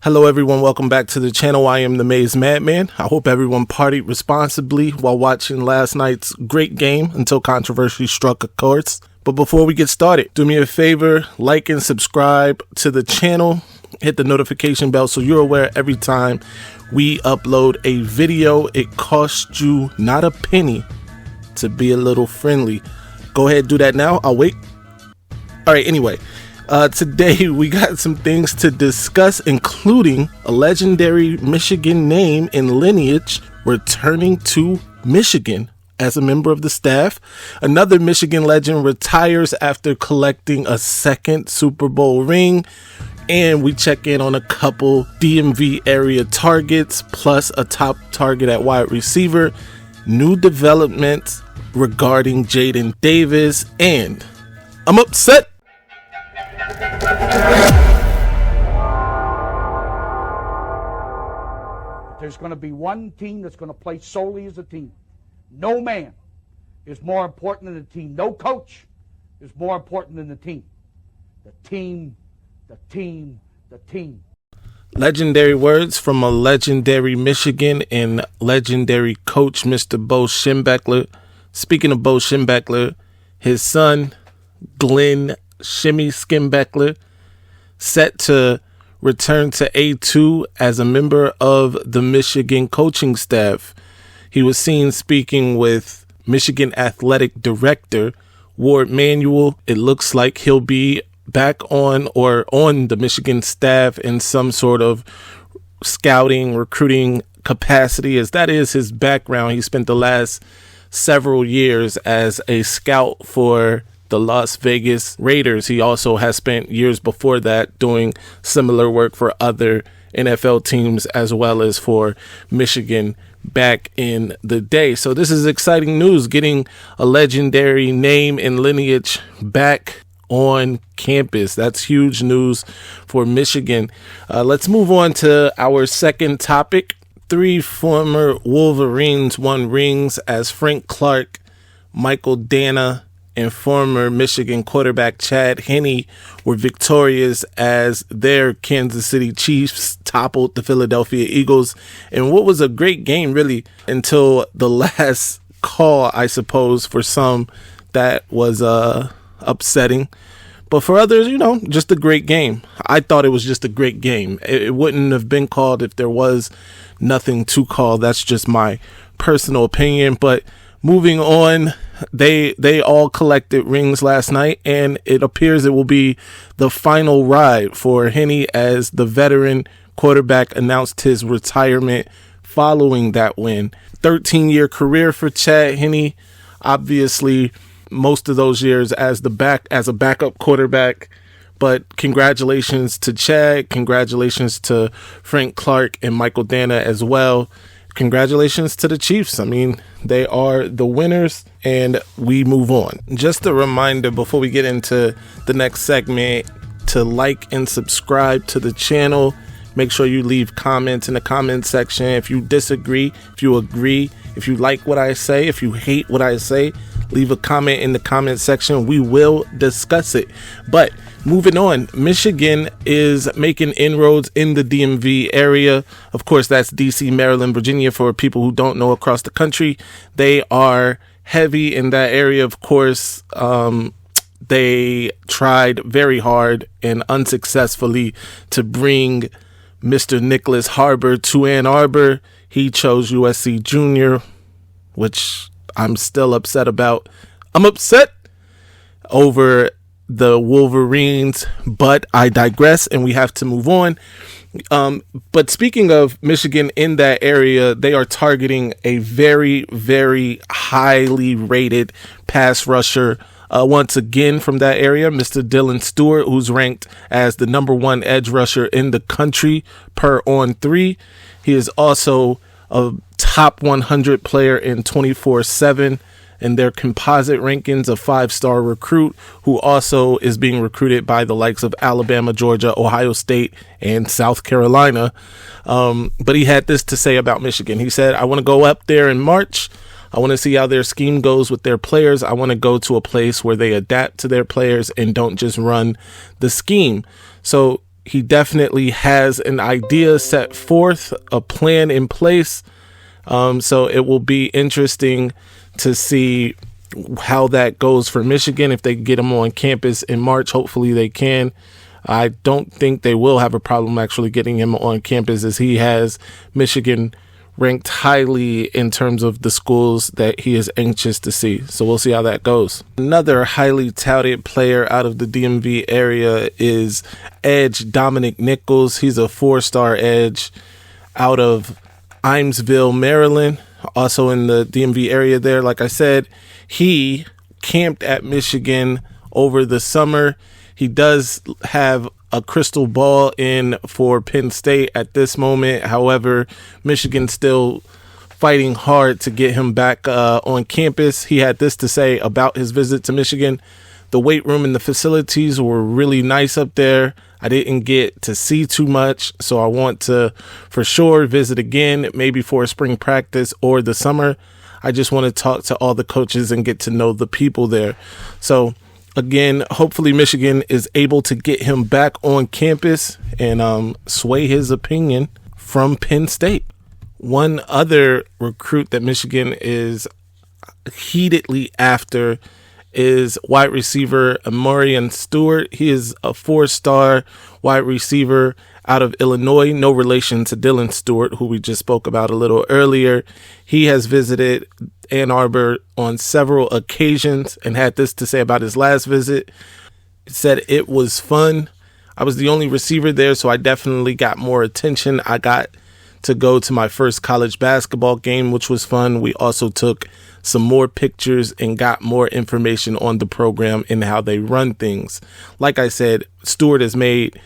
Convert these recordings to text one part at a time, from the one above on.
Hello everyone, welcome back to the channel. I am the Maize Madman. I hope everyone partied responsibly while watching last night's great game until controversy struck a course. But before we get started, do me a favor, like and subscribe to the channel. Hit the notification bell so you're aware every time we upload a video. It costs you not a penny to be a little friendly. Go ahead, do that now. I'll wait. All right, anyway. Today we got some things to discuss, including a legendary Michigan name and lineage returning to Michigan as a member of the staff. Another Michigan legend retires after collecting a second Super Bowl ring. And we check in on a couple DMV area targets, plus a top target at wide receiver, new developments regarding Jadyn Davis, and I'm upset. There's going to be one team that's going to play solely as a team. No man is more important than the team. No coach is more important than the team. The team, the team, the team. Legendary words from a legendary Michigan and legendary coach, Mr. Bo Schembechler. Speaking of Bo Schembechler, his son, Glenn Shimmy Schembechler, set to return to A2 as a member of the Michigan coaching staff. He was seen speaking with Michigan Athletic Director Ward Manuel. It looks like he'll be back on the Michigan staff in some sort of scouting, recruiting capacity, as that is his background. He spent the last several years as a scout for the Las Vegas Raiders. He also has spent years before that doing similar work for other NFL teams as well as for Michigan back in the day. So this is exciting news, getting a legendary name and lineage back on campus. That's huge news for Michigan. Let's move on to our second topic. 3 former Wolverines won rings as Frank Clark, Michael Dana, and former Michigan quarterback Chad Henne were victorious as their Kansas City Chiefs toppled the Philadelphia Eagles in what was a great game, really, until the last call, I suppose. For some, that was upsetting. But for others, just a great game. I thought it was just a great game. It wouldn't have been called if there was nothing to call. That's just my personal opinion. But moving on, they all collected rings last night, and it appears it will be the final ride for Henne as the veteran quarterback announced his retirement following that win. 13-year career for Chad Henne, obviously most of those years as a backup quarterback. But congratulations to Chad, congratulations to Frank Clark and Michael Dana as well. Congratulations to the Chiefs. I mean, they are the winners, and we move on. Just a reminder before we get into the next segment to like and subscribe to the channel. Make sure you leave comments in the comment section. If you disagree, if you agree, if you like what I say, if you hate what I say, leave a comment in the comment section. We will discuss it. But moving on, Michigan is making inroads in the DMV area. Of course, that's DC, Maryland, Virginia for people who don't know across the country. They are heavy in that area, of course. They tried very hard and unsuccessfully to bring Mr. Nicholas Arbor to Ann Arbor. He chose USC Junior, which I'm still upset about. I'm upset over the Wolverines, but I digress and we have to move on. But speaking of Michigan in that area, they are targeting a very, very highly rated pass rusher. Once again from that area, Mr. Jadyn Stewart, who's ranked as the #1 edge rusher in the country per On3. He is also a top 100 player in 24/7 in their composite rankings, a 5-star recruit who also is being recruited by the likes of Alabama, Georgia, Ohio State, and South Carolina. But he had this to say about Michigan. He said, "I want to go up there in March. I want to see how their scheme goes with their players. I want to go to a place where they adapt to their players and don't just run the scheme." So he definitely has an idea set forth, a plan in place. So it will be interesting to see how that goes for Michigan. If they get him on campus in March, hopefully they can. I don't think they will have a problem actually getting him on campus, as he has Michigan ranked highly in terms of the schools that he is anxious to see. So we'll see how that goes. Another highly touted player out of the DMV area is edge Dominic Nichols. He's a 4-star edge out of Imesville, Maryland, also in the DMV area there. Like I said, he camped at Michigan over the summer. He does have a crystal ball in for Penn State at this moment. However, Michigan's still fighting hard to get him back on campus. He had this to say about his visit to Michigan. The weight room and the facilities were really nice up there. I didn't get to see too much, so I want to for sure visit again, maybe for a spring practice or the summer. I just want to talk to all the coaches and get to know the people there. So again, hopefully Michigan is able to get him back on campus and sway his opinion from Penn State. One other recruit that Michigan is heatedly after is wide receiver Omarion Stewart. He is a 4-star wide receiver out of Illinois, no relation to Dylan Stewart, who we just spoke about a little earlier. He has visited Ann Arbor on several occasions and had this to say about his last visit. He said it was fun. I was the only receiver there, so I definitely got more attention. I got to go to my first college basketball game, which was fun. We also took some more pictures and got more information on the program and how they run things. Like I said, Stewart has made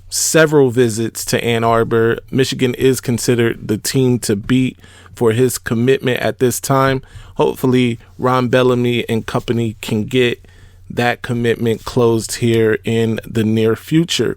several visits to Ann Arbor. Michigan is considered the team to beat for his commitment at this time. Hopefully Ron Bellamy and company can get that commitment closed here in the near future.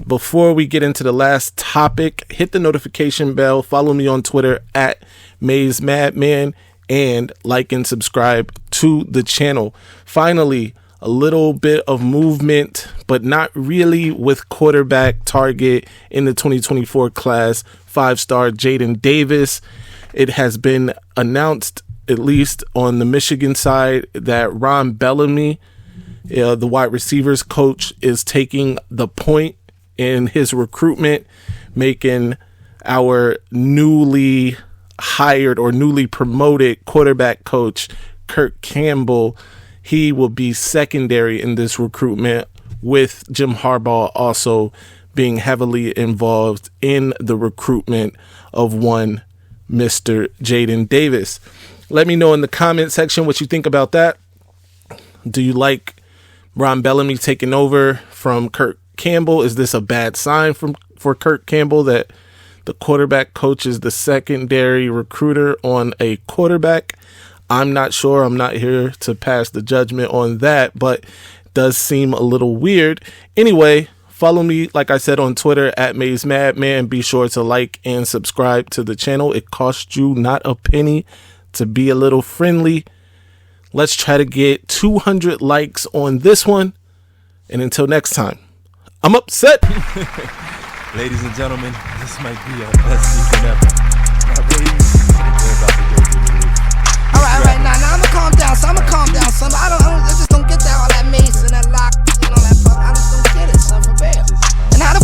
Before we get into the last topic, hit the notification bell, follow me on Twitter at Maize Madman, and like and subscribe to the channel. Finally, a little bit of movement, but not really, with quarterback target in the 2024 class, 5-star Jadyn Davis. It has been announced, at least on the Michigan side, that Ron Bellamy, the wide receivers coach, is taking the point in his recruitment, making our newly hired or newly promoted quarterback coach, Kirk Campbell, he will be secondary in this recruitment, with Jim Harbaugh also being heavily involved in the recruitment of one Mr. Jadyn Davis. Let me know in the comment section what you think about that. Do you like Ron Bellamy taking over from Kirk Campbell? Is this a bad sign for Kirk Campbell that the quarterback coach is the secondary recruiter on a quarterback? I'm not sure. I'm not here to pass the judgment on that, but it does seem a little weird. Anyway, follow me, like I said, on Twitter at Maize Madman. Be sure to like and subscribe to the channel. It costs you not a penny to be a little friendly. Let's try to get 200 likes on this one. And until next time, I'm upset. Ladies and gentlemen, this might be our best season ever. Now, ladies, we're about to go through the roof. All right, now I'ma calm down. Son. I just don't get that, all that mace and that lock, you know, that fuck. I just don't get it, son, for real. And how the